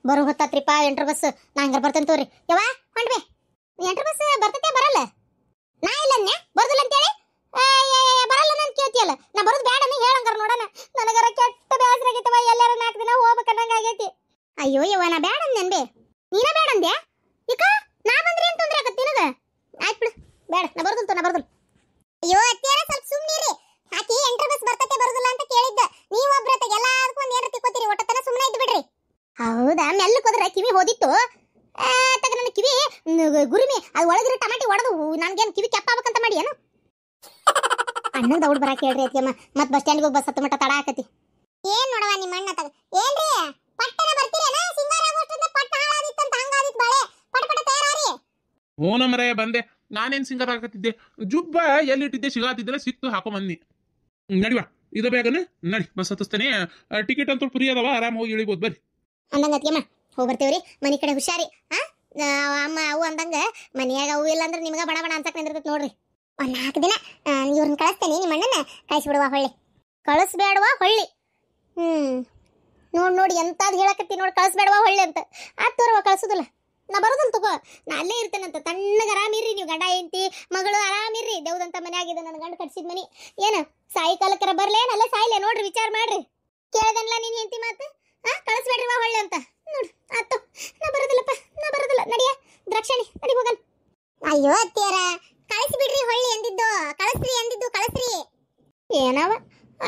ಬರೋ ಹೊತ್ತಾತ್ರಿಪ್ಪ ಎಂಟ್ರ ಬಸ್. ನಾ ಹಂಗಾರ ಬರ್ತೇನೆ ತೋರಿ. ಯವ್ವ ಹೊಂಡ್ಬೆ, ಎಂಟ್ರ ಬಸ್ ಬರ್ತೈತೆ ಬರಲ್ಲ? ನಾ ಇಲ್ಲ ಅನ್ಯ ಬರೋದಿಲ್ಲ ಅಂತೇಳಿ ಬರಲ್ಲ ನಾನು ಕೇಳ್ತಿಯಲ್ಲ. ನಾ ಬರೋದು ಬೇಡ ನೀ ಹೇಳಂಗಾರ ನೋಡೋಣ. ನನಗರ ಕೆಟ್ಟ ಬೇಸರ ಆಗೈತವ. ಎಲ್ಲಾರ 4 ದಿನ ಹೋಗ್ಬೇಕನ್ನಂಗ ಆಗೈತಿ. ಅಯ್ಯೋ ಯವ್ವ ನಾ ಬೇಡ ಅಂದೆ. ನೀನ ಬೇಡ ಅಂದ್ಯಾ? ಈಗ ನಾ ಬಂದ್ರೆ ಏನ್ ತೊಂದ್ರೆ ಆಗತ್ತೆ ನಿನಗ? ಆಯ್ತು ಬಿಡು, ಬೇಡ ನಾ ಬರೋದಿಲ್ಲ, ನಾ ಬರೋದಿಲ್ಲ. ಅಯ್ಯೋ ಅತ್ತಿಯಾರ ಸ್ವಲ್ಪ ಸುಮ್ಮನಿರಿ. ಆಕಿ ಎಂಟ್ರ ಬಸ್ ಬರ್ತೈತೆ ಬರೋದಿಲ್ಲ ಅಂತ ಕೇಳಿದ್ದ. ನೀವು ಒಬ್ರತ ಎಲ್ಲದಕ್ಕೂ ಒಂದ್ ಏನಾರ ತಿಕ್ಕೋತೀರಿ. ಒಟ್ಟತನ ಸುಮ್ಮನೆ ಇದ್ದು ಬಿಡ್ರಿ. ಹೌದಾ? ಮೆಲ್ಲಕ್ಕೆ ಹೋದ್ರೆ ಕಿವಿ ಹೋದಿತ್ತು. ತಗ ನನ್ನ ಕಿವಿ ಗುರಿಮಿ ಅದು ಒಳಗಿರೋ ಟಮಾಟಿ ಹೊಡೆದು ನನ್ಗೇನು ಕಿವಿ ಕೆಪ್ಪಾಗಬೇಕಂತ ಮಾಡಿ ಏನು? ಅಣ್ಣಂದು ದೌಡ್ ಬರಾಕ್ ಹೇಳ್ರಿ ಅತ್ತಿಯಮ್ಮ. ಮತ್ತೆ ಬಸ್ ಸ್ಟ್ಯಾಂಡ್ಗೆ ಹೋಗಿ ಬಸ್ ಹತ್ತ ಮಟ್ಟ ತಡ ಆಕತಿ. ಏನ್ ನೋಡವ ನಿಮ್ಮ ಅಣ್ಣ ತಗ ಏನ್ರಿ ಪಟ್ಟನ ಬರ್ತೀರೇನ? ಸಿಂಗಾರ ಆಗೋಷ್ಟಂತ ಪಟ್ಟ ಹಾಳಾದಿತ್ತಂತ ಹಂಗಾದಿತ್ತು ಬಾಳೆ. ಪಟ ಪಟ ತಯಾರಾರಿ. ಓನ ಮರೆ ಬಂದೆ. ನಾನೇನ್ ಸಿಂಗಾರ ಹಾಕತ್ತಿದ್ದೆ? ಜುಬ್ಬ ಎಲ್ಲಿಟ್ಟಿದ್ದೆ ಸಿಗಾತಿದ್ರೆ ಸಿಕ್ತು ಹಾಕೋ ಮಂದಿ. ನಡಿವಾ ಇದು ಬೇಗನೆ ನಡಿ, ಬಸ್ ಹತ್ತಿಸ್ತೇನೆ. ಟಿಕೆಟ್ ಅಂತೂ ಫ್ರೀ ಅದಾವ, ಆರಾಮ್ ಹೋಗಿ ಇಳಿಬೋದು ಬರ್ರಿ. ಅಂದಂಗ ಅತ್ತಿಯಮ್ಮ ಹೋಗಿ ಬರ್ತೇವ್ರಿ. ಮನಿ ಕಡೆ ಹುಷಾರಿ. ಅಮ್ಮ ಅವು ಅಂದಂಗ ಮನ್ಯಾಗ ಅವು ಇಲ್ಲ ಅಂದ್ರೆ ನಿಮ್ಗ ಬಣ ಬಣ ಅನ್ಸಕ್ ನಿಂದಿರ್ತೈತಿ ನೋಡ್ರಿ. ಒಂದ್ 4 ದಿನ ಇವ್ರನ್ನ ಕಳಿಸ್ತೇನೆ. ನಿಮ್ಮ ಅಣ್ಣನ ಕಳಿಸ್ಬಿಡುವ ಹೊಳ್ಳಿ. ಕಳಿಸ್ಬೇಡವಾ ಹೊಳ್ಳಿ? ನೋಡಿ ಎಂತಾದ್ ಹೇಳಕತ್ತಿ ನೋಡಿ. ಕಳಿಸ್ಬೇಡವಾ ಹೊಳ್ಳಿ ಅಂತ. ತೋರವ ಕಳ್ಸುದಿಲ್ಲ. ನಾ ಬರೋದನ್ ತಗೋ. ನಾ ಅಲ್ಲೇ ಇರ್ತೇನಂತ. ತಣ್ಣಗ ಆರಾಮಿರ್ರಿ ನೀವು, ಗಂಡ ಹೆಂಡತಿ ಮಗಳು ಆರಾಮಿರ್ರಿ. ದೇವ್ದಂತ ಮನೆ ಆಗಿದೆ ನನ್ನ ಗಂಡ ಕಟ್ಸಿದ ಮನಿ. ಏನು ಸಾಯಿ ಕಾಲಕ್ಕರ ಬರ್ಲೇ ನಲ್ಲ ಸಾಯ್ಲೆ ನೋಡ್ರಿ, ವಿಚಾರ ಮಾಡ್ರಿ. ಕೇಳ್ದನ್ಲ ನೀನ್ ಹೆಂಡತಿ ಮಾತು. ಕಳಿಸ್ಬೇಡ್ರಿ ವಾ ಹೊಳ್ಳಿ ಅಂತ. ನೋಡು ಆತು. ನಾ ಬರೋದಿಲ್ಲಪ್ಪ, ನಾ ಬರೋದಿಲ್ಲ. ನಡಿಯ ದ್ರಾಕ್ಷಣಿ ನಡಿ ಹೋಗನ್. ಅಯ್ಯೋ ಅತ್ತಿಯಾರ ಕಳಿಸ್ಬಿಡ್ರಿ ಹೊಳ್ಳಿ ಎಂದಿದ್ದು. ಕಳಿಸ್ರಿ ಎಂದಿದ್ದು ಕಳಿಸ್ರಿ. ಏನವ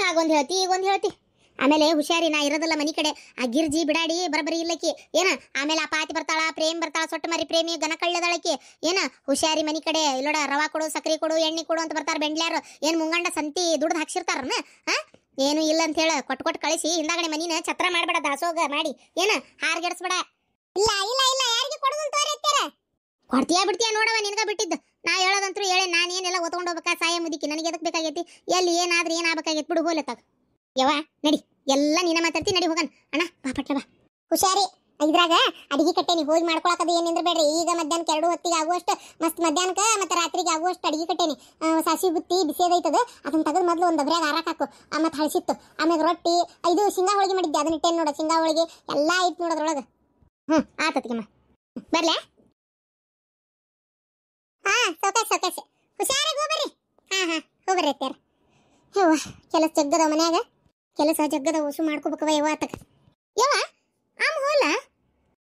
ಆಗೊಂದು ಹೇಳ್ತಿ ಈಗೊಂದು ಹೇಳ್ತಿ. ಆಮೇಲೆ ಹುಷಾರಿ, ನಾ ಇರೋದಲ್ಲ ಮನಿ ಕಡೆ. ಆ ಗಿರ್ಜಿ ಬಿಡಾಡಿ ಬರಬರಿ ಇಲ್ಲಕಿ ಏನ. ಆಮೇಲೆ ಆ ಪಾತಿ ಬರ್ತಾಳ, ಪ್ರೇಮ್ ಬರ್ತಾಳ, ಸೊಟ್ಟ ಮರಿ ಪ್ರೇಮಿ ಗನ ಕಳ್ಳದಳಕಿ ಏನ. ಹುಷಾರಿ ಮನಿ ಕಡೆ. ಇಲ್ಲೋಡ ರವಾ ಕೊಡು, ಸಕ್ರಿ ಕೊಡು, ಎಣ್ಣೆ ಕೊಡು ಅಂತ ಬರ್ತಾರ ಬೆಂಡ್ಲ್ಯಾರು. ಏನ್ ಮುಂಗಂಡ ಸಂತಿ ದುಡ್ದು ಹಾಕ್ಸಿರ್ತಾರನ? ಏನು ಇಲ್ಲ ಅಂತ ಹೇಳ ಕೊಟ್ಟು ಕಳಿಸಿ. ಹಿಂದಾಗಡೆ ಮನಿನ ಛತ್ರ ಮಾಡ್ಬೇಡ, ದಾಸೋಗ ಮಾಡಿ ಏನ ಹಾರ್ಗೆಡ್ಸ್ಬೇಡ. ಇಲ್ಲ ಇಲ್ಲ ಇಲ್ಲ ಯಾರಿಗೆ ಕೊಡೋದಂತ ಕೊಡ್ತೀಯಾ ಬಿಡ್ತೀಯಾ ನೋಡವ. ನಿನ್ಗ ಬಿಟ್ಟಿದ್ದು ನಾ ಹೇಳೋದಂತ್ರು ಹೇಳಿ. ನಾನೇನೆಲ್ಲ ಒತ್ಕೊಂಡು ಹೋಗ್ಬೇಕಾ ಸಾಯ ಮುದಿಕಿ? ನನಗೆ ಎದಕ್ ಬೇಕಾಗೈತಿ? ಎಲ್ಲಿ ಏನಾದ್ರೂ ಏನಾಗಬೇಕಾಗೈತಿ? ಬಿಡು ಹೋಲತ್ತಾಗ ಯವ್ವ ನಡಿ. ಎಲ್ಲ ನೀನ ಮಾತಾಡ್ತಿ. ನಡಿ ಹೋಗನ್. ಅಣ್ಣ ಬಾ ಪಟ್ಟ ಬಾ. ಹುಷಾರಿ. ಇದ್ರಾಗ ಅಡಿಗೆ ಕಟ್ಟೇನಿ, ಹೋಗಿ ಮಾಡ್ಕೊಳಕದು ಏನಿಂದ್ರ ಬೇಡ್ರಿ. ಈಗ ಮಧ್ಯಾಹ್ನಕ್ಕೆ 2 ಹೊತ್ತಿಗೆ ಆಗುವಷ್ಟು ಮಸ್ತ್ ಮಧ್ಯಾಹ್ನಕ್ಕೆ ಮತ್ತೆ ರಾತ್ರಿಗೆ ಆಗುವಷ್ಟು ಅಡಿಗೆ ಕಟ್ಟೇನಿ. ಸಾಸಿ ಬುತ್ತಿ ಬಿಸಿದೈತದ, ಅದನ್ನ ತೆಗೆದು ಮೊದಲು ಒಂದು ಡಬ್ರ್ಯಾಗ ಹಾರಾಕ್ ಹಾಕು. ಮತ್ತೆ ಹಳಸಿತ್ತು. ಆಮೇಲೆ ರೊಟ್ಟಿ, ಇದು ಶೇಂಗಾ ಹೋಳಿಗೆ ಮಾಡಿದ್ದೆ, ಅದನ್ನ ಇಟ್ಟೇನು ನೋಡ. ಶೇಂಗಾ ಹೋಳಿಗೆ ಎಲ್ಲ ಐತ್ ನೋಡೋದ್ರೊಳಗೆ. ಆತತಿಗಮ್ಮ ಬರ್ಲಾ? ಸಾವಕಾಶ ಹುಷಾರಾಗಿ ಹೋಗ್ಬರ್ರಿ. ಹೋಗ್ಬರ್ರಿ ಅತ್ಯಾರ. ಯವ್ವ ಕೆಲಸ ಜಗ್ಗದ ಮನ್ಯಾಗ, ಕೆಲಸ ಜಗ್ಗದ ಹೊಸು ಮಾಡ್ಕೋಬೇಕವ ಯವ್ವ ಆತಕ. ಯವ್ವ ಆಮ್ ಹೋಲ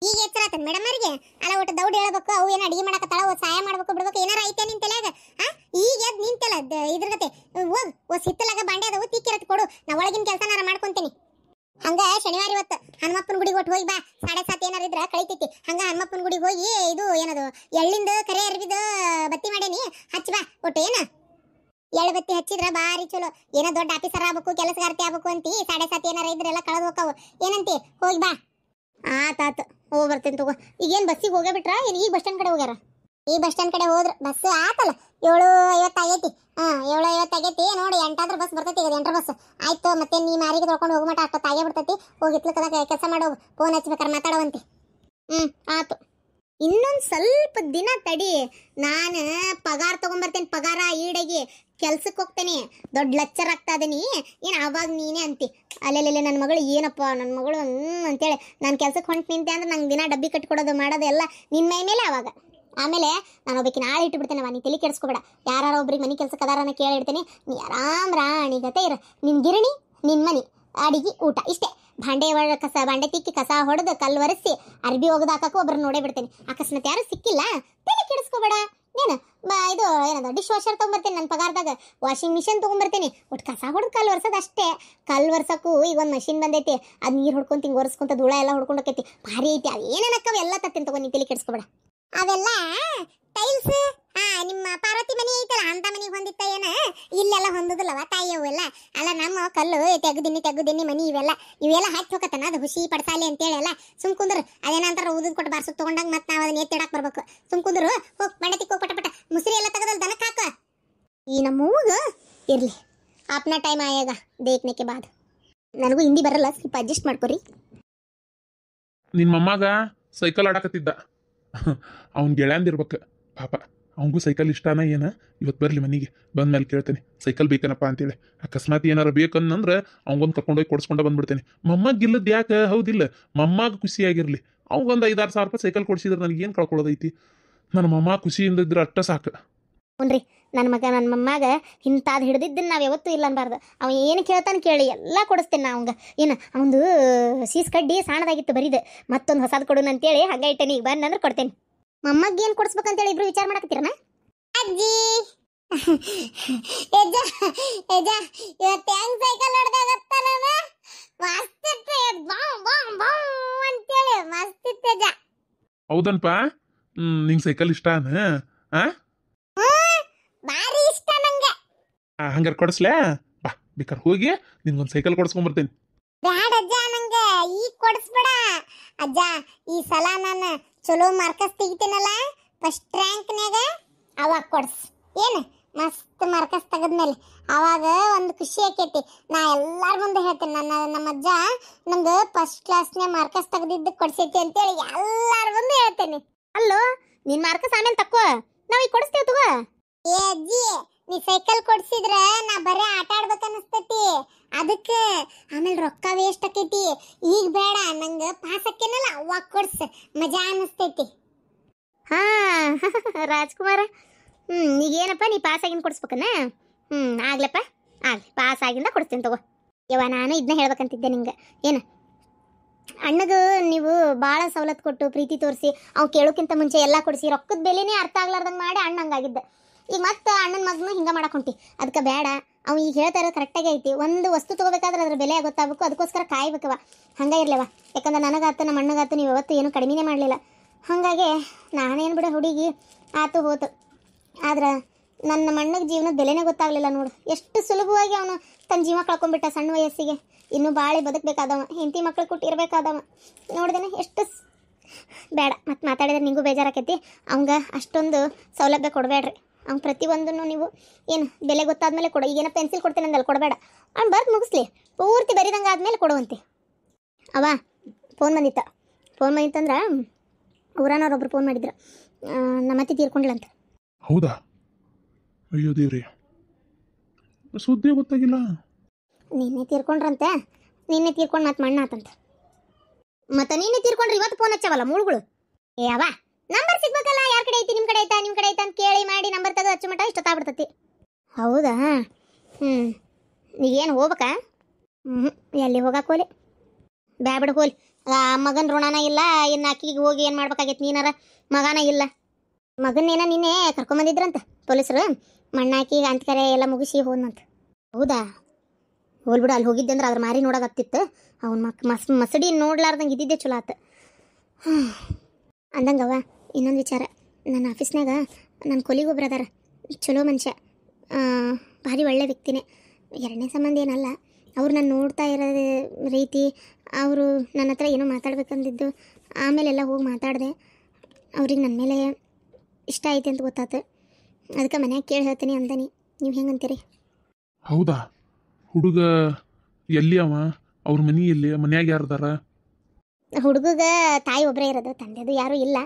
ಈಗ ಎಚ್ಚರಾತನ್ ಮೇಡಮ್ ಅವರಿಗೆ. ಅಲ್ಲ ಒಟ್ಟು ದೌಡ್ ಹೇಳ್ಬೇಕು. ಅವು ಏನೋ ಅಡಿಗೆ ಮಾಡಕತ್ತಾಳ, ಸಹಾಯ ಮಾಡ್ಬೇಕು ಬಿಡ್ಬೇಕು ಏನಾರ ಐತೆ ನಿನ್ ತಲೆಯಾಗ? ಈಗ ಎದ್ ನಿಂತಲ್ಲ ಇದ್ರ ಗತೆ. ಹೋಗ್ ಹಿತ್ತಲಾಗ ಬಾಂಡೆ ಅದಾವು, ತಿಕ್ಕಿರತ್ ಕೊಡು. ನಾ ಒಳಗಿನ ಕೆಲಸನಾರ ಮಾಡ್ಕೊಂತೀನಿ. ಹಂಗ ಶನಿವಾರ ಇವತ್ತು ಹನುಮಪ್ಪನ ಗುಡಿಗೆ ಒಟ್ಟು ಹೋಗಿ ಬಾ. 7:30 ಏನಾರ ಇದ್ರ ಕಳಿತೈತಿ. ಹಂಗ ಹನುಮಪ್ಪನ ಗುಡಿಗೆ ಹೋಗಿ ಇದು ಏನದು ಎಳ್ಳಿಂದ ಕರೆ ಅರ್ಬಿದ ಬತ್ತಿ ಮಾಡೇನಿ, ಹಚ್ಚಿ ಬಾ ಒಟ್ಟು. ಏನ ಎಳ್ಳು ಬತ್ತಿ ಹಚ್ಚಿದ್ರ ಬಾರಿ ಚಲೋ. ಏನೋ ದೊಡ್ಡ ಆಫೀಸರ್ ಆಗ್ಬೇಕು, ಕೆಲಸಗಾರ್ತಿ ಆಗ್ಬೇಕು ಅಂತಿ. 7:30 ಏನಾರ ಇದ್ರೆಲ್ಲ ಕಳೆದು ಹೋಗ್ತಾವ. ಏನಂತಿ? ಹೋಗಿ ಬಾ. ಆತಾತು ಹೋಗಿ ಬರ್ತೇನೆ ತಗೋ. ಈಗೇನು ಬಸ್ಸಿಗೆ ಹೋಗೇ ಬಿಟ್ರ ಏನು? ಈಗ ಬಸ್ ಸ್ಟ್ಯಾಂಡ್ ಕಡೆ ಹೋಗ್ಯಾರ? ಈ ಬಸ್ ಸ್ಟ್ಯಾಂಡ್ ಕಡೆ ಹೋದ್ರ ಬಸ್ ಆತಲ್ಲ. 7:50 ಆಗೈತಿ. 7:50 ಆಗೈತಿ ನೋಡಿ. 8 ಆದ್ರೆ ಬಸ್ ಬರ್ತೈತಿ. ಈಗ 8ರ ಬಸ್ ಆಯ್ತು. ಮತ್ತೆ ನೀ ಮಾರಿಗೆ ತೊಳ್ಕೊಂಡು ಹೋಗೋ ಮಟ ಅಷ್ಟೊತ್ತು ಆಗೇ ಬಿಡ್ತೈತಿ. ಹೋಗಿ ಇತ್ಲಕ್ಕದಾಗ ಕೆಲಸ ಮಾಡೋ, ಫೋನ್ ಹಚ್ಬೇಕಾರೆ ಮಾತಾಡೋವಂತಿ. ಆತು. ಇನ್ನೊಂದು ಸ್ವಲ್ಪ ದಿನ ತಡಿ. ನಾನು ಪಗಾರ ತಗೊಂಬರ್ತೇನೆ. ಪಗಾರ ಈಡಾಗಿ ಕೆಲ್ಸಕ್ಕೆ ಹೋಗ್ತೇನೆ. ದೊಡ್ಡ ಲೆಕ್ಚರ್ ಆಗ್ತಾ ಇದೀನಿ. ಏನು ಆವಾಗ ನೀನೇ ಅಂತಿ ಅಲ್ಲೆಲ್ಲೆಲ್ಲೆ ನನ್ನ ಮಗಳು ಏನಪ್ಪ ನನ್ನ ಮಗಳು ಅಂತೇಳಿ. ನಾನು ಕೆಲ್ಸಕ್ಕೆ ಹೊಂಟು ನಿಂತೆ ಅಂದ್ರೆ ನಂಗೆ ದಿನ ಡಬ್ಬಿ ಕಟ್ಕೊಡೋದು ಮಾಡೋದು ಎಲ್ಲ ನಿನ್ನ ಮೈ ಮೇಲೆ. ಆವಾಗ ಆಮೇಲೆ ನಾನು ಒಬ್ಬಕ್ಕೆ ನಾಳೆ ಇಟ್ಟುಬಿಡ್ತೇನೆ. ನೀ ತಲೆ ಕೆಡಿಸ್ಕೊಬೇಡ. ಯಾರು ಒಬ್ರಿಗೆ ಮನೆ ಕೆಲ್ಸಕ್ಕೆ ಅದಾರನ್ನ ಕೇಳಿಡ್ತೀನಿ. ನೀ ಆರಾಮ್ ರಾಣಿ ಗತೆ ಇರ. ನಿನ್ನ ಗಿರಣಿ, ನಿನ್ನ ಮನೆ, ಅಡಿಗೆ, ಊಟ ಇಷ್ಟೇ. ಭಾಂಡೆ ಭಾಂಡೆ ತಿಕ್ಕಿ ಕಸ ಹೊಡೆದು ಕಲ್ಲು ಒರೆಸಿ ಅರ್ಬಿ ಒಗದು ಹಾಕಕ್ಕೆ ಒಬ್ರು ನೋಡೇ ಬಿಡ್ತೇನೆ. ಅಕಸ್ಮಾತ್ ಯಾರು ಸಿಕ್ಕಿಲ್ಲ ತಲೆ ಕೆಡಿಸ್ಕೋಬೇಡ. ಏನು ಇದು ಏನದ ಡಿಶ್ ವಾಷರ್ ತೊಗೊಂಬರ್ತೇನೆ. ನನ್ನ ಪಗಾರದಾಗ ವಾಷಿಂಗ್ ಮಿಷಿನ್ ತೊಗೊಂಬರ್ತೇನೆ. ಒಟ್ಟು ಕಸ ಹೊಡೆದು ಕಲ್ಲು ಒರೆಸೋದು ಅಷ್ಟೇ. ಕಲ್ಲು ಒರ್ಸಕ್ಕೂ ಈಗ ಒಂದು ಮಷಿನ್ ಬಂದೈತಿ. ಅದು ನೀರು ಹೊಡ್ಕೊಂತ ಹಿಂಗೆ ಒರೆಸ್ಕೊಂತ ಧೂಳ ಎಲ್ಲ ಹೊಡ್ಕೊಂಡು ಹೋಕೈತಿ. ಭಾರಿ ಐತಿ. ಅದು ಏನೇನಕ್ಕವ ಎಲ್ಲ ತತ್ತೇನೆ ತಗೋ. ನೀನು ತಲೆ ಕೆಡಿಸ್ಕೋಬೇಡ. ಅವೆಲ್ಲ ಟೈಲ್ಸ್. ನಿಮ್ಮ ಪಾರ್ವತಿ ಮನೆ ಐತಲ್ಲ ಅಂತ ಮನೆಗೆ ಹೊಂದಿತ್ತ ಏನ? ಇಲ್ಲೆಲ್ಲ ಹೊಂದೋದಿಲ್ಲವ ತಾಯಿ ಅವೆಲ್ಲ. ಅಲ್ಲ ನಮ್ಮ ಕಲ್ಲು ತೆಗ್ದಿನಿ ಮನಿ ಇವೆಲ್ಲ ಹಾಕಿ ಹೋಗತ್ತನ. ಅದು ಹುಸಿ ಪಡ್ಸಾಲಿ ಅಂತೇಳಿ ಎಲ್ಲ ಸುಮ್ ಕುಂದ್ರು. ಅದೇನಂತಾರ ಊದದ್ ಕೊಟ್ಟು ಬಾರ್ಸಕ್ ತಗೊಂಡಂಗ ಮತ್ತೆ ನಾವು ಅದನ್ನ ಎತ್ತಿಡಾಕ್ ಬರ್ಬೇಕು. ಸುಮ್ ಕುಂದ್ರು. ಹೋಗ್ ಬಂಡೆ ತಿಕ್ಕೋ ಪಟ ಮುಸ್ರಿ ಎಲ್ಲ ತೆಗದಲ್ ದನಕ್ಕೆ ಹಾಕ. ಈ ನಮ್ಮವ್ಗ ಇರ್ಲಿ ಆಪ್ನ ಟೈಮ್ ಆಯಾಗ ದೇಖ್ನೆಕ್ಕೆ ಬಾದ್. ನನಗೂ ಹಿಂದಿ ಬರಲ್ಲ, ಸ್ವಲ್ಪ ಅಡ್ಜಸ್ಟ್ ಮಾಡ್ಕೊರಿ. ನಿನ್ನ ಮೊಮ್ಮಗ ಸೈಕಲ್ ಆಡಕತ್ತಿದ್ದ. ಅವ್ನ ಗೆಳೆಯಂದಿರ್ಬೇಕು ಪಾಪ. ಅವನಿಗೂ ಸೈಕಲ್ ಇಷ್ಟನ ಏನ? ಇವತ್ತು ಬರಲಿ ಮನೆಗೆ, ಬಂದ್ಮೇಲೆ ಕೇಳ್ತೇನೆ ಸೈಕಲ್ ಬೇಕೇನಪ್ಪ ಅಂತೇಳಿ. ಅಕಸ್ಮಾತ್ ಏನಾರ ಬೇಕನ್ನಂದ್ರೆ ಅವ್ಗೊಂದು ಕರ್ಕೊಂಡೋಗಿ ಕೊಡ್ಸ್ಕೊಂಡ ಬಂದ್ಬಿಡ್ತೇನೆ. ಮೊಮ್ಮಗ ಇಲ್ಲದ್ ಯಾಕೆ? ಹೌದಿಲ್ಲ, ಮೊಮ್ಮಗ ಖುಷಿಯಾಗಿರ್ಲಿ. ಅವಂಗೊಂದು 5-6 ಸಾವಿರ ರೂಪಾಯಿ ಸೈಕಲ್ ಕೊಡ್ಸಿದ್ರೆ ನನಗೆ ಏನು ಕಳ್ಕೊಳ್ಳೋದೈತಿ. ನನ್ನ ಮಮ್ಮ ಖುಷಿಯಿಂದ ಇದ್ರೆ ಅಷ್ಟ ಸಾಕು. ಹುನ್ರಿ ನನ್ನ ಮಗ ನನ್ನ ಮೊಮ್ಮಗ ಇಂಥದ್ದು ಹಿಡ್ದಿದ್ದನ್ನು ನಾವು ಯಾವತ್ತೂ ಇಲ್ಲ ಅನ್ಬಾರ್ದು. ಅವ ಏನು ಕೇಳ್ತಾನೆ ಕೇಳಿ ಎಲ್ಲ ಕೊಡಿಸ್ತೇನೆ ನಾ ಅವಂಗ. ಏನು ಅವಂದು ಸೀಸ್ ಕಡ್ಡಿ ಸಾಣದಾಗಿತ್ತು ಬರೀದು, ಮತ್ತೊಂದು ಹೊಸದು ಕೊಡುನ ಅಂತೇಳಿ ಹಂಗೆ ಇಟ್ಟೇನೆ. ಈಗ ಬಂದ್ರೆ ಕೊಡ್ತೇನೆ. ಮೊಮ್ಮಗ್ ಏನು ಕೊಡಿಸ್ಬೇಕಂತೇಳಿ ಇಬ್ರು ವಿಚಾರ ಮಾಡಕತ್ತೀರನ? ಅಜ್ಜಿ ಎಜ ಎಜ ಇವತ್ತು ಹೆಂಗ್ ಸೈಕಲ್ ಹೊಡೆದಾಗತ್ತಾನ ಮಸ್ತ್ ಇತ್ತು. ಬಾವ್ ಬಾವ್ ಬಾವ್ ಅಂತೇಳಿ ಮಸ್ತ್ ಇತ್ತು ಅಜ್ಜ. ಹೌದನ್ಪ? ನಿಂಗೆ ಸೈಕಲ್ ಇಷ್ಟನ? ಭಾರಿ ಇಷ್ಟ ನಂಗೆ. ಹಂಗಾರೆ ಕೊಡಿಸ್ಲೇ? ಬಾ ಬೇಕಾರೆ ಹೋಗಿ ನಿನ್ಗೊಂದು ಸೈಕಲ್ ಕೊಡಿಸ್ಕೊಂಬರ್ತೇನೆ. ಬ್ಯಾಡ ಅಜ್ಜ, ನಂಗೆ ಈಗ ಕೊಡಿಸ್ಬೇಡ ಅಜ್ಜ. ಈ ಸಲ ನಾನು ಚಲೋ ಮಾರ್ಕಸ್ ತೆಗಿತೇನಲ್ಲ ಫಸ್ಟ್ ರ್ಯಾಂಕ್ನ್ಯಾಗ, ಅವಾಗ ಕೊಡ್ಸ್. ಏನು ಮಸ್ತ್ ಮಾರ್ಕಸ್ ತೆಗೆದ್ಮೇಲೆ ಅವಾಗ ಒಂದು ಖುಷಿ ಆಕೈತಿ. ನಾ ಎಲ್ಲಾರ ಮುಂದೆ ಹೇಳ್ತೇನೆ, ನಮ್ಮ ಅಜ್ಜ ನಂಗೆ ಫಸ್ಟ್ ಕ್ಲಾಸ್ನ್ಯಾಗ ಮಾರ್ಕಸ್ ತೆಗೆದಿದ್ದು ಕೊಡ್ಸೈತಿ ಅಂತೇಳಿ ಎಲ್ಲಾರ ಮುಂದೆ ಹೇಳ್ತೇನೆ. ಅಲ್ಲೋ ನಿನ್ ಮಾರ್ಕಸ್ ಆಮೇಲೆ ತಕ್ಕೋ, ನಾವ್ ಈಗ ಕೊಡಿಸ್ತೇವೆ ತಗೋ. ಏ ಅಜ್ಜಿ, ನೀ ಸೈಕಲ್ ಕೊಡ್ಸಿದ್ರ ನಾ ಬರೀ ಆಟ ಆಡ್ಬೇಕನ್ನಿಸ್ತೈತಿ, ಅದಕ್ಕೆ ಆಮೇಲೆ ರೊಕ್ಕ ವೇಸ್ಟ್ ಆಕೈತಿ. ಈಗ ಬೇಡ, ನಂಗೆ ಪಾಸ್ ಆಕೇನಲ್ಲ ಅವಾಗ ಕೊಡ್ಸ, ಮಜಾ ಅನ್ನಿಸ್ತೈತಿ. ಹಾ ರಾಜ್ಕುಮಾರ, ಈಗೇನಪ್ಪ ನೀ ಪಾಸ್ ಆಗಿನ ಕೊಡಿಸ್ಬೇಕನ್ನ? ಆಗ್ಲಪ್ಪ ಆಗ್ಲಿ, ಪಾಸ್ ಆಗಿಂದ ಕೊಡ್ತೀನಿ ತಗೋ. ಯವ್ವ ನಾನು ಇದನ್ನ ಹೇಳ್ಬೇಕಂತಿದ್ದೆ ನಿಂಗೆ. ಏನು ಅಣ್ಣಗೆ ನೀವು ಭಾಳ ಸವಲತ್ತು ಕೊಟ್ಟು ಪ್ರೀತಿ ತೋರಿಸಿ ಅವ್ನು ಕೇಳೋಕ್ಕಿಂತ ಮುಂಚೆ ಎಲ್ಲ ಕೊಡಿಸಿ ರೊಕ್ಕದ ಬೆಲೆನೇ ಅರ್ಥ ಆಗ್ಲಾರ್ದಂಗೆ ಮಾಡಿ ಅಣ್ಣ ಹಂಗಾಗಿದ್ದ. ಈಗ ಮತ್ತೆ ಅಣ್ಣನ ಮಗನು ಹಿಂಗೆ ಮಾಡಕೊಂಟಿ, ಅದಕ್ಕೆ ಬೇಡ. ಅವ್ನು ಈಗ ಹೇಳ್ತಾರೆ ಕರೆಕ್ಟಾಗಿ ಐತಿ. ಒಂದು ವಸ್ತು ತೊಗೋಬೇಕಾದ್ರೆ ಅದ್ರ ಬೆಲೆ ಗೊತ್ತಾಗಬೇಕು, ಅದಕ್ಕೋಸ್ಕರ ಕಾಯ್ಬೇಕವ. ಹಂಗೆ ಇರ್ಲೇವ, ಯಾಕಂದ್ರೆ ನನಗಾತು ನಮ್ಮ ಅಣ್ಣಗಾತು ನೀವು ಯಾವತ್ತು ಏನೂ ಕಡಿಮೆನೇ ಮಾಡಲಿಲ್ಲ. ಹಾಗಾಗಿ ನಾನೇನು ಬಿಡ ಹುಡುಗಿ ಆತು ಹೋತು. ಆದ್ರೆ ನನ್ನ ಮಣ್ಣಗೆ ಜೀವನದ ಬೆಲೆನೇ ಗೊತ್ತಾಗಲಿಲ್ಲ ನೋಡು. ಎಷ್ಟು ಸುಲಭವಾಗಿ ಅವನು ತನ್ನ ಜೀವ ಕಳ್ಕೊಂಡ್ಬಿಟ್ಟ ಸಣ್ಣ ವಯಸ್ಸಿಗೆ. ಇನ್ನೂ ಬಾಳೆ ಬದುಕಬೇಕಾದವ, ಹೆಂಡತಿ ಮಕ್ಳು ಕೊಟ್ಟಿರ್ಬೇಕಾದವ. ನೋಡ್ದೇನೆ ಎಷ್ಟು ಬೇಡ. ಮತ್ತು ಮಾತಾಡಿದ್ರೆ ನಿಂಗೂ ಬೇಜಾರಾಕೈತಿ. ಅವಂಗೆ ಅಷ್ಟೊಂದು ಸೌಲಭ್ಯ ಕೊಡಬೇಡ್ರಿ. ಅವ್ನು ಪ್ರತಿಯೊಂದನ್ನು ನೀವು ಏನು ಬೆಲೆ ಗೊತ್ತಾದ್ಮೇಲೆ ಕೊಡು. ಈಗೇನೋ ಪೆನ್ಸಿಲ್ ಕೊಡ್ತೇನೆ ಅಂದಲ್ಲ, ಕೊಡಬೇಡ. ಅವ್ನು ಬರ್ದು ಮುಗಿಸ್ಲಿ, ಪೂರ್ತಿ ಬರೀದಂಗೆ ಆದಮೇಲೆ ಕೊಡುವಂತೆ. ಅವ ಫೋನ್ ಬಂದಿತ್ತಂದ್ರೆ ಊರನವ್ರೊಬ್ರು ಫೋನ್ ಮಾಡಿದ್ರು, ನಮ್ಮ ಅತ್ತಿ ತೀರ್ಕೊಂಡ್ಲಂತ. ಹೌದಾ? ಅಯ್ಯೋ ದೇವ್ರಿ, ಸುದ್ದಿ ಗೊತ್ತಾಗಿಲ್ಲ. ನಿನ್ನೆ ತೀರ್ಕೊಂಡ್ರಂತೆ. ನಿನ್ನೆ ತೀರ್ಕೊಂಡು ಮತ್ತೆ ಮಣ್ಣ ಆತಂತ. ಮತ್ತೆ ನಿನ್ನೆ ತೀರ್ಕೊಂಡ್ರೆ ಇವತ್ತು ಫೋನ್ ಹಚ್ಚವಲ್ಲ ಮೂಳುಗಳು. ಏ ಅವ ನಂಬರ್ ಸಿಗ್ಬೇಕಲ್ಲ, ಯಾರ ಕಡೆ ಐತಿ, ನಿಮ್ಮ ಕಡೆ ಐತಾ ಅಂತ ಕೇಳಿ ಮಾಡಿ ನಂಬರ್ ತೆಗೆದು ಹಚ್ಚು ಮಟ್ಟ ಇಷ್ಟೊತ್ತಾಗ್ಬಿಡ್ತತಿ. ಹೌದಾ? ಈಗೇನು ಹೋಗ್ಬೇಕಾ? ಎಲ್ಲಿ ಹೋಗಕ್ಕೆ ಹೋಲಿ, ಬ್ಯಾಬಿಡ ಹೋಲಿ. ಮಗನ ಋಣನ ಇಲ್ಲ, ಇನ್ನು ಅಕ್ಕಿಗೆ ಹೋಗಿ ಏನು ಮಾಡ್ಬೇಕಾಗೈತಿ? ನೀನಾರ ಮಗನ ಇಲ್ಲ. ಮಗನ್ನೇನ ನಿನ್ನೆ ಕರ್ಕೊಂಬಂದಿದ್ರಂತ ಪೊಲೀಸರು. ಮಣ್ಣಾಕಿ ಅಂತ್ಕರೆ ಎಲ್ಲ ಮುಗಿಸಿ ಹೋದ್ನಂತ. ಹೌದಾ? ಹೋಲ್ಬಿಡು, ಅಲ್ಲಿ ಹೋಗಿದ್ದೆ ಅಂದ್ರೆ ಅದ್ರ ಮಾರಿ ನೋಡೋಕತ್ತಿತ್ತು. ಅವ್ನು ಮಸಡಿ ನೋಡ್ಲಾರ್ದಂಗೆ ಇದ್ದಿದ್ದೆ ಚಲೋ ಆತ. ಅಂದಂಗವ ಇನ್ನೊಂದು ವಿಚಾರ, ನನ್ನ ಆಫೀಸ್ನಾಗ ನನ್ನ ಕೊಲಿಗೊಬ್ರು ಅದಾರ, ಚಲೋ ಮನುಷ್ಯ, ಭಾರಿ ಒಳ್ಳೆ ವ್ಯಕ್ತಿನೇ. ಎರಡನೇ ಸಂಬಂಧ ಏನಲ್ಲ. ಅವ್ರು ನಾನು ನೋಡ್ತಾ ಇರೋ ರೀತಿ, ಅವರು ನನ್ನ ಹತ್ರ ಏನೋ ಮಾತಾಡ್ಬೇಕಂದಿದ್ದು, ಆಮೇಲೆಲ್ಲ ಹೋಗಿ ಮಾತಾಡಿದೆ. ಅವ್ರಿಗೆ ನನ್ನ ಮೇಲೆ ಇಷ್ಟ ಐತೆ ಅಂತ ಗೊತ್ತಾತು. ಅದಕ್ಕೆ ಮನ್ಯಾಗ ಕೇಳಿ ಹೇಳ್ತೀನಿ ಅಂದನಿ. ನೀವು ಹೆಂಗಂತೀರಿ? ಹೌದಾ? ಹುಡುಗ ಎಲ್ಲಿ ಅವ? ಅವ್ರ ಮನೆ ಎಲ್ಲಿ? ಮನ್ಯಾಗ ಯಾರದಾರ? ಹುಡುಗಗ ತಾಯಿ ಒಬ್ಬರೇ ಇರೋದು, ತಂದೆದು ಯಾರೂ ಇಲ್ಲ.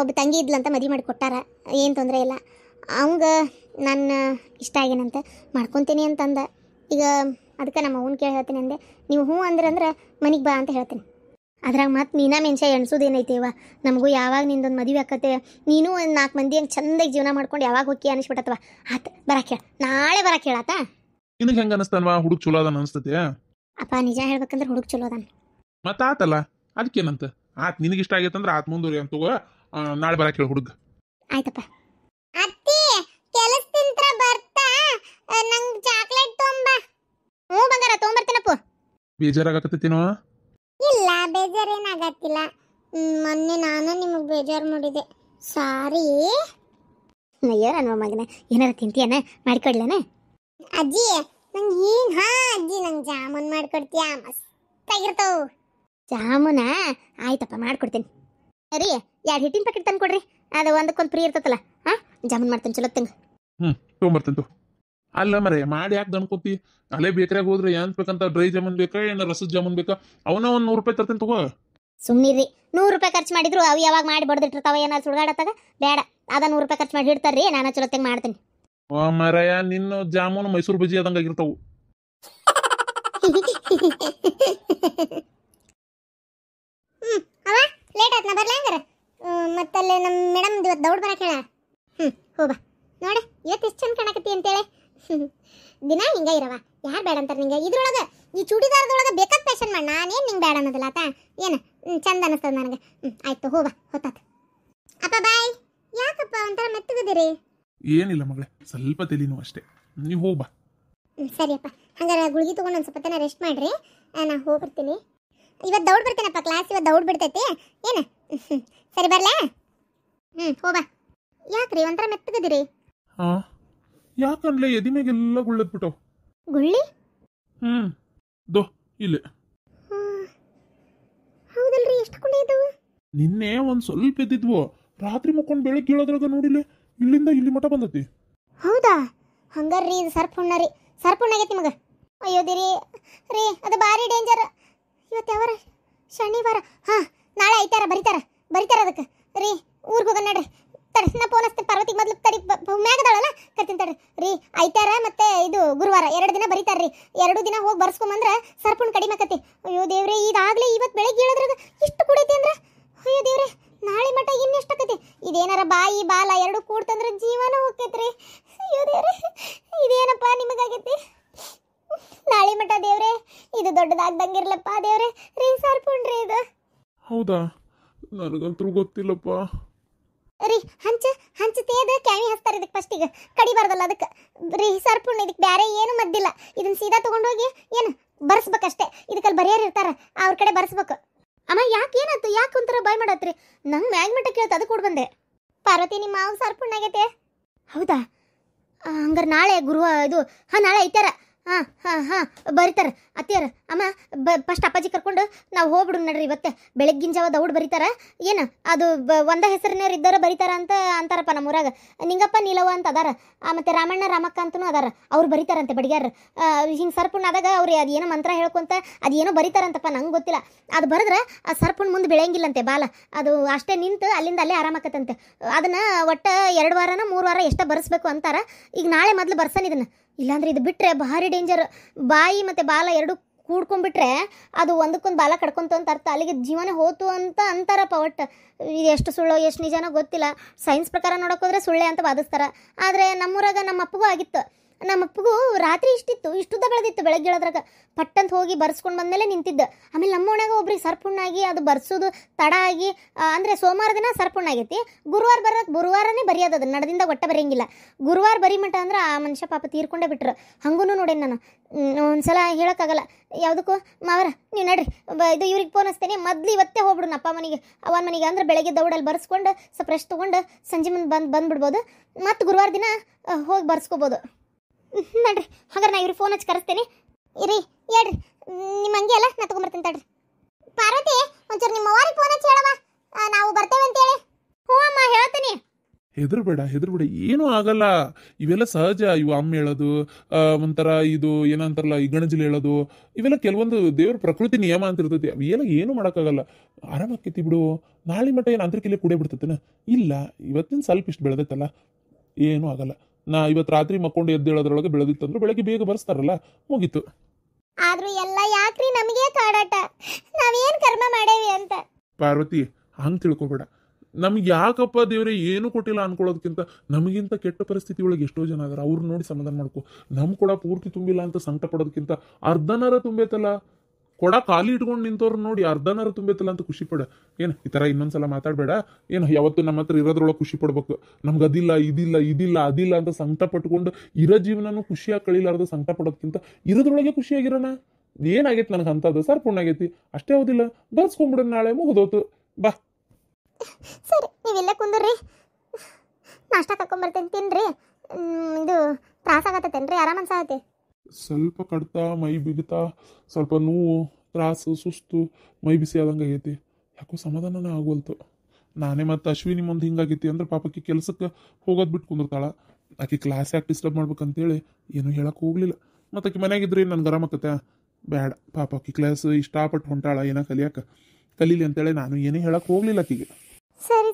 ಒಬ್ಬ ತಂಗಿ ಇದ್ಲಂತ ಮದುವೆ ಮಾಡಿ ಕೊಟ್ಟಾರ, ಏನು ತೊಂದರೆ ಇಲ್ಲ. ಅವಂಗ ನನ್ನ ಇಷ್ಟ ಆಗೇನಂತ ಮಾಡ್ಕೊತೀನಿ ಅಂತಂದ. ಈಗ ಅದಕ್ಕೆ ನಮ್ಮ ಅವ್ನ ಕೇಳಿ ಹೇಳ್ತೀನಿ ಅಂದೆ. ನೀವು ಹ್ಞೂ ಅಂದ್ರೆ ಮನೆಗೆ ಬಾ ಅಂತ ಹೇಳ್ತೀನಿ. ಅದ್ರಾಗ ಮತ್ತೆ ಮೀನಾ ಮೆಣಸೆ ಎಣ್ಸೋದೇನೈತೆವ, ನಮಗೂ ಯಾವಾಗ ನಿಂದೊಂದು ಮದುವೆ ಆಕತ್ತೆ, ನೀನು ಒಂದು 4 ಮಂದಿ ಹಂಗೆ ಚಂದಾಗಿ ಜೀವನ ಮಾಡ್ಕೊಂಡು ಯಾವಾಗ ಹೋಗಿ ಅನಿಸ್ಬಿಟ್ಟತ್ವ. ಆತ ಬರಕ್ಕೆ ಹೇಳ, ನಾಳೆ ಬರಕ್ಕೆ ಹೇಳಾತ. ನಿನಗೆ ಹೆಂಗೆ ಅನಿಸ್ತಾನವಾ? ಹುಡುಗ ಚಲೋ ಅದಾನ ಅನಿಸ್ತತಿ? ಅಪ್ಪ ನಿಜ ಹೇಳ್ಬೇಕಂದ್ರೆ ಹುಡುಗ ಚಲೋ ಅದಾನ. ಮತ್ತೆ ಆತಲ್ಲ, ಅದಕ್ಕೇನಂತ? ಆತ್ ನಿನಗೆ ಇಷ್ಟ ಆಗೈತಂದ್ರೆ ಆತ್ ಮುಂದೂರಿ ಅಂತ ನಾಳೆ ಬರಕ್ಕೆ ಹೇಳಿ ಹುಡುಗ. ಆಯ್ತಪ್ಪ. ಅತ್ತಿ ಕೆಲಸದಿಂದ ಬರ್ತಾ ನಂಗೆ ಚಾಕ್ಲೇಟ್ ತೊಂಬ. ಹ್ಞೂ ಬಂಗಾರ ತೊಗೊಂಬರ್ತೀನಪ್ಪ. ಬೇಜಾರಾಗತ್ತೇನೋ? ಇಲ್ಲ, ಬೇಜಾರೇನಾಗತ್ತಿಲ್ಲ. ಮೊನ್ನೆ ನಾನು ನಿಮಗೆ ಬೇಜಾರು ಮಾಡಿದೆ, ಸಾರಿ. ಅಯ್ಯೋ ನನ್ನ ಮಗನ, ಏನಾರ ತಿಂತೀಯನ? ಮಾಡಿಕೊಡ್ಲೇನ? ಅಜ್ಜಿ ನಂಗೆ ಏನು? ಅಜ್ಜಿ ನಂಗೆ ಜಾಮೂನ್ ಮಾಡಿಕೊಡ್ತೀಯಾ? ಮಸ್ತಾಗಿರ್ತಾವು ಜಾಮೂನ. ಆಯ್ತಪ್ಪ ಮಾಡ್ಕೊಡ್ತೀನಿ. ಸರಿ, 2 ಹಿಟ್ಟಿನ ಪ್ಯಾಕೆಟ್ ತಂದು ಕೊಡ್ರಿ, ಅದು ಒಂದಕ್ಕೊಂದು ಫ್ರೀ ಇರ್ತತಲ್ಲ. ಜಾಮೂನ್ ಮಾಡ್ತೀನಿ ಚಲೋ ತಿಂಗ. ತೊಗೊಂಬರ್ತೇನೆ. ಅಲ್ಲ ಮರೆ ಮಾಡಿ ಯಾಕೆ ದಣ್ಕೋತಿ? ಅಲ್ಲೇ ಬೇಕ್ರಾಗ ಹೋದ್ರೆ ಏನ್ ಬೇಕಂತ ಡ್ರೈ ಜಾಮೂನ್ ಬೇಕಾ, ಏನ ರಸದ ಜಾಮೂನ್ ಬೇಕಾ? ಅವನ ಒಂದು 100 ರೂಪಾಯಿ ತರ್ತೇನೆ ತಗೋ. ಸುಮ್ಮನಿರ್ರಿ, 100 ರೂಪಾಯಿ ಖರ್ಚು ಮಾಡಿದ್ರು ಅವು ಯಾವಾಗ ಮಾಡಿ ಬಡ್ದಿಟ್ಟಿರ್ತಾವ, ಏನಾದ್ರು ಸುಡ್ಗಾಡತ್ತಾಗ. ಬೇಡ, ಅದ 100 ರೂಪಾಯಿ ಖರ್ಚು ಮಾಡಿ ಇಡ್ತಾರ್ರಿ, ನಾನು ಚಲೋ ತಿಂಗ ಮಾಡ್ತೀನಿ. ಮರಯ್ಯ, ನಿನ್ನ ಜಾಮೂನು ಮೈಸೂರು ಬಜ್ಜಿ ಆದಂಗಾಗಿರ್ತಾವು. ಅವ ಲೇಟ್ ಆಯ್ತು ನಾ ಬರ್ಲಾ ಹಂಗಾರ ಮತ್ತಲ್ಲೇ ನಮ್ಮ ಮೇಡಮ್ ಇವತ್ತು ದೌಡ್ ಬರಕ್ಕೆ ಹೇಳ ಹೋಗ ನೋಡ ಇವತ್ತು ಎಷ್ಟು ಚಂದ ಕಾಣಕತ್ತಿ ಅಂತೇಳಿ ದಿನ ಹಿಂಗ ಇರವ ಯಾರು ಬೇಡ ಅಂತಾರೆ ನಿಂಗೆ ಇದ್ರೊಳಗೆ ಈ ಚೂಡಿದಾರದೊಳಗೆ ಬೇಕಾದ ಫ್ಯಾಷನ್ ಮಾಡಿ ನಾನೇನು ನಿಂಗೆ ಬೇಡ ಅನ್ನೋದಿಲ್ಲ ಆತ ಏನು ಚಂದ ಅನಿಸ್ತದ ನನಗೆ ಆಯ್ತು ಹೋಗ ಹೊತ್ತಾತ ಅಪ್ಪ ಬಾಯ್ ಯಾಕಪ್ಪ ಒಂಥರ ಮೆತ್ತಗದಿರಿ ಏನಿಲ್ಲ ಮಗಳೇ ಸ್ವಲ್ಪ ತಲೆನೋ ಅಷ್ಟೇ ನೀವು ಹೋಗ್ಬಾ ಸರಿಯಪ್ಪ ಹಂಗಾರೆ ಗುಳಿಗೆ ತೊಗೊಂಡು ಒಂದು ಸ್ವಲ್ಪ ತನ ರೆಸ್ಟ್ ಮಾಡ್ರಿ ನಾ ಹೋಗಿ ಬರ್ತೀನಿ ಇವತ್ತು ದೌಡ್ ಬರ್ತೀನಪ್ಪ ಕ್ಲಾಸ್ ಇವತ್ತು ದೌಡ್ ಬಿಡ್ತೈತಿ ಏನು ಸರಿ ಬರ್ಲಾ ಹೋಗ್ಬಾ ಯಾಕ್ರಿ ಒಂಥರ ಮೆತ್ತಗದಿರಿ ಹಾ ಯಾಕಂದ್ಲೆ ಎದಿ ಮ್ಯಾಗೆಲ್ಲ ಗುಳ್ಳದ್ಬಿಟ್ಟವು ಗುಳ್ಳಿ ದೋ ಇಲ್ಲಿ ಹೌದಲ್ರಿ ಎಷ್ಟು ಗುಳ್ಳಿ ಇದ್ದವು ನಿನ್ನೆ ಒಂದ್ ಸ್ವಲ್ಪ ಎದ್ದಿದ್ವು ರಾತ್ರಿ ಮಕ್ಕೊಂಡು ಬೆಳಗ್ಗೆ ಹೇಳೋದ್ರಾಗ ನೋಡಿಲ್ಲ ಇಲ್ಲಿಂದ ಇಲ್ಲಿ ಮಠ ಬಂದತಿ ಹೌದಾ ಹಂಗಾರ್ರಿ ಇದು ಸರ್ಪ್ ಹುಣ್ಣರಿ ಸರ್ಪ್ ಹುಣ್ಣಾಗೈತಿ ನಿಮಗೆ ಅಯ್ಯೋ ರೀ ಅದು ಭಾರಿ ಡೇಂಜರ್ ಇವತ್ತು ಯಾವಾರ ಶನಿವಾರ ಹಾಂ ನಾಳೆ ಐತಾರ ಬರಿತಾರ ಅದಕ್ಕೆ ರೀ ಊರಿಗೆ ಹೋಗೋಣ ನಡ್ರಿ ತಡಿ ನಾ ಫೋನ್ ಹಚ್ತೀನಿ ಪಾರ್ವತಿಗೆ ಮೊದಲು ತಡಿ ಮ್ಯಾಗದಾಳಲ್ಲ ಕರ್ತೀನಿ ತಡ್ರಿ ರೀ ಐತಾರ ಮತ್ತೆ ಇದು ಗುರುವಾರ 2 ದಿನ ಬರೀತಾರ್ರಿ 2 ದಿನ ಹೋಗಿ ಬರ್ಸ್ಕೊಂಬಂದ್ರೆ ಸರ್ಪ್ ಹುಣ್ಣು ಕಡಿಮೆ ಆಕತಿ ಅಯ್ಯೋ ದೇವ್ರೆ ಇದಾಗಲೇ ಇವತ್ತು ಬೆಳಗ್ಗೆ ಹೇಳೋದ್ರಾಗ ಇಷ್ಟು ಕುಡೈತಿ ಅಂದ್ರೆ ಅಯ್ಯೋ ದೇವ್ರೆ ನಾಳೆ ಮಟ್ಟ ಇನ್ನೆಷ್ಟು ಆಕತಿ ಇದೇನಾರ ಬಾಯಿ ಬಾಲ 2 ಕೂಡ್ತಂದ್ರೆ ಜೀವನ ಹೋಗ್ತೈತ್ರಿ ಅಯ್ಯೋ ದೇವ್ರೆ ಇದೇನಪ್ಪ ನಿಮಗಾಗೈತಿ ನಾಳೆ ಮಟ್ಟ ದೇವ್ರೆ ಇದು ದೊಡ್ಡದಾಗ್ದಂಗಿರ್ಲಪ್ಪ ದೇವ್ರೆ ರೀ ಸರ್ಪ್ ಹುಣ್ಣ್ರಿ ಇದು ಹೌದಾ ನನಗಂತೂ ಗೊತ್ತಿಲ್ಲಪ್ಪ ರೀ ಹಂಚು ತೇದ ಕ್ಯಾವಿ ಹಚ್ತಾರೆ ಇದಕ್ಕೆ ಫಸ್ಟಿಗೆ ಕಡಿಬಾರ್ದಲ್ಲ ಅದಕ್ಕೆ ರೀ ಸರ್ಪ್ ಹುಣ್ಣು ಇದಕ್ಕೆ ಬೇರೆ ಏನು ಮದ್ದಿಲ್ಲ ಇದನ್ನ ಸೀದಾ ತಗೊಂಡೋಗಿ ಏನು ಬರ್ಸ್ಬೇಕಷ್ಟೇ ಇದಕ್ಕಲ್ಲಿ ಬರೆಯೋರು ಇರ್ತಾರ ಅವ್ರ ಕಡೆ ಬರ್ಸ್ಬೇಕು ಅಮ್ಮ ಯಾಕೆ ಏನಾಯ್ತು ಯಾಕೆ ಒಂಥರ ಬಾಯ್ ಮಾಡತ್ರಿ ನಂಗೆ ಮ್ಯಾಗ್ ಮಟ್ಟ ಕೇಳ್ತು ಅದಕ್ಕೆ ಕೊಡ್ ಬಂದೆ ಪಾರ್ವತಿ ನಿಮ್ಮ ಮಾವು ಸರ್ಪ್ ಹುಣ್ಣಾಗೈತೆ ಹೌದಾ ಹಂಗಾರೆ ನಾಳೆ ಇದು ನಾಳೆ ಐತಾರ ಹಾಂ ಬರೀತಾರ ಅತ್ತಿಯರ ಅಮ್ಮ ಫಸ್ಟ್ ಅಪ್ಪಾಜಿ ಕರ್ಕೊಂಡು ನಾವು ಹೋಗ್ಬಿಡು ನಡ್ರಿ ಇವತ್ತೆ ಬೆಳಗ್ಗಿನ ಜಾವ ದೌಡ್ ಬರೀತಾರ ಏನು ಅದು ಒಂದ ಹೆಸರಿನವ್ರು ಇದ್ದಾರ ಬರೀತಾರ ಅಂತ ಅಂತಾರಪ್ಪ ನಮ್ಮೂರಾಗ ನಿಂಗಪ್ಪ ನೀಲವ್ವ ಅಂತ ಅದಾರ ಮತ್ತು ರಾಮಣ್ಣ ರಾಮಕ್ಕ ಅಂತನೂ ಅದಾರ ಅವ್ರು ಬರೀತಾರಂತೆ ಬಡಿಗ್ಯಾರ ಹಿಂಗೆ ಸರ್ಪ್ ಹುಣ್ಣು ಆದಾಗ ಅವ್ರು ಅದು ಏನೋ ಮಂತ್ರ ಹೇಳ್ಕೊಂತ ಅದೇನೋ ಬರೀತಾರಂತಪ್ಪ ನಂಗೆ ಗೊತ್ತಿಲ್ಲ ಅದು ಬರೆದ್ರೆ ಆ ಸರ್ಪ್ ಹುಣ್ಣು ಮುಂದೆ ಬೆಳೆಯಂಗಿಲ್ಲಂತೆ ಬಾಲ ಅದು ಅಷ್ಟೇ ನಿಂತು ಅಲ್ಲಿಂದ ಅಲ್ಲೇ ಆರಾಮಾಕತ್ತಂತೆ ಅದನ್ನು ಒಟ್ಟು 2 ವಾರನ 3 ವಾರ ಎಷ್ಟ ಬರ್ಸ್ಬೇಕು ಅಂತಾರ ಈಗ ನಾಳೆ ಮೊದಲು ಬರ್ಸನ್ ಇದನ್ನು ಇಲ್ಲಾಂದ್ರೆ ಇದು ಬಿಟ್ಟರೆ ಭಾರಿ ಡೇಂಜರ್ ಬಾಯಿ ಮತ್ತು ಬಾಲ 2 ಕೂಡ್ಕೊಂಡ್ಬಿಟ್ರೆ ಅದು ಒಂದಕ್ಕೊಂದು ಬಾಲ ಕಡ್ಕೊಂತ ಅಂತ ಅರ್ಥ ಅಲ್ಲಿಗೆ ಜೀವನ ಹೋತು ಅಂತ ಅಂತಾರಪ್ಪ ಒಟ್ಟು ಎಷ್ಟು ಸುಳ್ಳು ಎಷ್ಟು ನಿಜನೋ ಗೊತ್ತಿಲ್ಲ ಸೈನ್ಸ್ ಪ್ರಕಾರ ನೋಡೋಕೆ ಹೋದ್ರೆ ಸುಳ್ಳೆ ಅಂತ ವಾದಿಸ್ತಾರ ಆದರೆ ನಮ್ಮೂರಾಗ ನಮ್ಮ ಅಪ್ಪಗೂ ಆಗಿತ್ತು ನಮ್ಮ ಅಪ್ಪಗೂ ರಾತ್ರಿ ಇಷ್ಟುದ್ದ ಬೆಳೆದಿತ್ತು ಬೆಳಗ್ಗೆ ಹೇಳೋದ್ರಾಗ ಪಟ್ಟಂತ ಹೋಗಿ ಬರ್ಸ್ಕೊಂಡು ಬಂದಮೇಲೆ ನಿಂತಿದ್ದ ಆಮೇಲೆ ನಮ್ಮ ಓಣ್ಯಾಗ ಒಬ್ರಿಗೆ ಸರ್ಪ್ ಹುಣ್ಣಾಗಿ ಅದು ಬರ್ಸೋದು ತಡ ಆಗಿ ಅಂದರೆ ಸೋಮವಾರ ದಿನ ಸರ್ಪ್ ಹುಣ್ಣಾಗೈತಿ ಗುರುವಾರನೇ ಬರೆಯೋದು ಅದು ನಡದಿಂದ ಒಟ್ಟ ಬರೆಯಂಗಿಲ್ಲ ಗುರುವಾರ ಬರಿಮಟ ಅಂದ್ರೆ ಆ ಮನುಷ್ಯ ಪಾಪ ತೀರ್ಕೊಂಡೇ ಬಿಟ್ರು ಹಂಗೂ ನೋಡೇನು ನಾನು ಒಂದ್ಸಲ ಹೇಳೋಕ್ಕಾಗಲ್ಲ ಯಾವುದಕ್ಕೂ ಮಾವರ ನೀವು ನಡ್ರಿ ಇದು ಇವ್ರಿಗೆ ಫೋನ್ ಹಚ್ತೇನೆ ಮೊದಲು ಇವತ್ತೇ ಹೋಗ್ಬಿಡು ಅಪ್ಪ ಮನೆಗೆ ಅವನ ಮನೆಗೆ ಅಂದ್ರೆ ಬೆಳಗ್ಗೆ ದೌಡಲ್ಲಿ ಬರ್ಸ್ಕೊಂಡು ಸ್ವಲ್ಪ ರೆಸ್ಟ್ ತೊಗೊಂಡು ಸಂಜೆ ಮುಂದೆ ಬಂದ್ಬಿಡ್ಬೋದು ಮತ್ತು ಗುರುವಾರ ದಿನ ಹೋಗಿ ಬರ್ಸ್ಕೋಬೋದು ನಡ್ರಿ ಹಾಗಾದ್ರೆ ನಾ ಇವ್ರಿಗೆ ಫೋನ್ ಹಚ್ಚಿ ಕರೆಸ್ತೇನೆ ಇರಿ ಹೇಳ್ರಿ ನಿಮ್ಮ ಹಂಗೆ ಅಲ್ಲ ನಾ ತೊಗೊಂಬರ್ತೀನಿ ತಡ್ರಿ ಪಾರ್ವತಿ ಒಂಚೂರು ನಿಮ್ಮ ಅವ್ರಿಗೆ ಫೋನ್ ಹಚ್ಚಿ ಹೇಳವ ನಾವು ಬರ್ತೇವೆ ಅಂತೇಳಿ ಹ್ಞೂ ಅಮ್ಮ ಹೇಳ್ತೀನಿ ಹೆದರ್ಬೇಡ ಏನೂ ಆಗಲ್ಲ ಇವೆಲ್ಲ ಸಹಜ ಇವು ಅಮ್ಮ ಹೇಳೋದು ಒಂಥರ ಇದು ಏನಂತಾರಲ್ಲ ಈ ಗಣಜಲು ಹೇಳೋದು ಇವೆಲ್ಲ ಕೆಲವೊಂದು ದೇವ್ರ ಪ್ರಕೃತಿ ನಿಯಮ ಅಂತ ಇರ್ತೈತಿ ಅವೆಲ್ಲ ಏನು ಮಾಡೋಕ್ಕಾಗಲ್ಲ ಆರಾಮಾಕೈತಿ ಬಿಡು ನಾಳೆ ಮಟ್ಟ ಏನು ಅಂತರ್ಕಿಲೆ ಕುಡಿಯೇ ಬಿಡ್ತೈತೇನ ಇಲ್ಲ ಇವತ್ತಿನ ಸ್ವಲ್ಪ ಇಷ್ಟು ಬೆಳೆದೈತಲ್ಲ ಏನೂ ಆಗಲ್ಲ ನಾ ಇವತ್ತು ರಾತ್ರಿ ಮಕ್ಕೊಂಡು ಎದ್ದೇಳೋದ್ರೊಳಗೆ ಬೆಳೆದಿತ್ತಂದ್ರೆ ಬೆಳಗ್ಗೆ ಬೇಗ ಬರ್ಸ್ತಾರಲ್ಲ ಮುಗೀತು ಆದ್ರೂ ಎಲ್ಲ ಯಾಕ್ರಿ ನಮಗೆ ಕಾಡಾಟ ನಾವೇನ್ ಕರ್ಮ ಮಾಡೇವಿ ಅಂತ ಪಾರ್ವತಿ ಹಂಗೆ ತಿಳ್ಕೊಬೇಡ ನಮ್ಗೆ ಯಾಕಪ್ಪ ದೇವ್ರೆ ಏನು ಕೊಟ್ಟಿಲ್ಲ ಅನ್ಕೊಳ್ಳೋದಕ್ಕಿಂತ ನಮಗಿಂತ ಕೆಟ್ಟ ಪರಿಸ್ಥಿತಿ ಒಳಗೆ ಎಷ್ಟೋ ಜನ ಅದಾರ ಅವ್ರು ನೋಡಿ ಸಮಾಧಾನ ಮಾಡ್ಕೊ ನಮ್ ಕೂಡ ಪೂರ್ತಿ ತುಂಬಿಲ್ಲ ಅಂತ ಸಂಕಟ ಪಡೋದಕ್ಕಿಂತ ಅರ್ಧನಾರ ತುಂಬೈತಲ್ಲ ಕೊಡ ಖಾಲಿ ಇಟ್ಕೊಂಡು ನಿಂತವ್ರು ನೋಡಿ ಅರ್ಧನಾರ ತುಂಬೈತಲ್ಲ ಅಂತ ಖುಷಿ ಪಡ ಏನು ಈ ಥರ ಇನ್ನೊಂದ್ಸಲ ಮಾತಾಡಬೇಡ ಏನು ಯಾವತ್ತು ನಮ್ಮ ಹತ್ರ ಇರೋದ್ರೊಳಗೆ ಖುಷಿ ಪಡ್ಬೇಕು ನಮ್ಗೆ ಅದಿಲ್ಲ ಅದಿಲ್ಲ ಅಂತ ಸಂಕಟ ಪಟ್ಕೊಂಡು ಇರೋ ಜೀವನನೂ ಖುಷಿಯಾಗಿ ಕಳಿಲಾರ್ದು ಸಂಕಟ ಪಡೋದಕ್ಕಿಂತ ಇರೋದ್ರೊಳಗೆ ಖುಷಿಯಾಗಿರೋಣ ಏನಾಗೈತೆ ನನಗೆ ಅಂತದ್ದು ಸರ್ಪ್ ಹುಣ್ಣಾಗೈತಿ ಅಷ್ಟೇ ಹೌದಿಲ್ಲ ಬರ್ಸ್ಕೊಂಡ್ಬಿಡ ನಾಳೆ ಮುಗಿದೋತು ಬಾ ಸರಿ ನೀವೆಲ್ಲ ಕುಂದ್ರಿ ನಾಷ್ಟ ಕರ್ಕೊಂಬರ್ತೇನೆ ತಿನ್ರಿ ಇದು ತ್ರಾಸಾಗತ್ತೇನ್ರಿ ಆರಾಮ ಅನ್ಸಾಗತ್ತೆ ಸ್ವಲ್ಪ ಕಡ್ತಾ ಮೈ ಬಿಗುತ್ತಾ ಸ್ವಲ್ಪ ನೋವು ತ್ರಾಸು ಸುಸ್ತು ಮೈ ಬಿಸಿ ಆದಂಗೆ ಆಗೈತಿ ಯಾಕೋ ಸಮಾಧಾನನೇ ಆಗೋಲ್ತು ನಾನೇ ಮತ್ತು ಅಶ್ವಿನಿ ಮುಂದೆ ಹಿಂಗಾಗೈತಿ ಅಂದ್ರೆ ಪಾಪಕ್ಕೆ ಕೆಲಸಕ್ಕೆ ಹೋಗೋದು ಬಿಟ್ಟು ಕುಂದಿರ್ತಾಳ ಆಕೆ ಕ್ಲಾಸ್ ಯಾಕೆ ಡಿಸ್ಟರ್ಬ್ ಮಾಡ್ಬೇಕಂತೇಳಿ ಏನೂ ಹೇಳಕ್ಕೆ ಹೋಗ್ಲಿಲ್ಲ ಮತ್ತು ಆಕೆ ಮನೆಯಾಗಿದ್ರೆ ನನಗೆ ಆರಾಮಾಕತ್ತೆ ಬೇಡ ಪಾಪ ಆಕೆ ಕ್ಲಾಸ್ ಇಷ್ಟಪಟ್ಟು ಹೊಂಟಾಳ ಏನೋ ಕಲಿಲಿ ಅಂತೇಳಿ ನಾನು ಏನೇ ಹೇಳಕ್ಕೆ ಹೋಗ್ಲಿಲ್ಲ ಆಕೆಗೆ ಸರಿ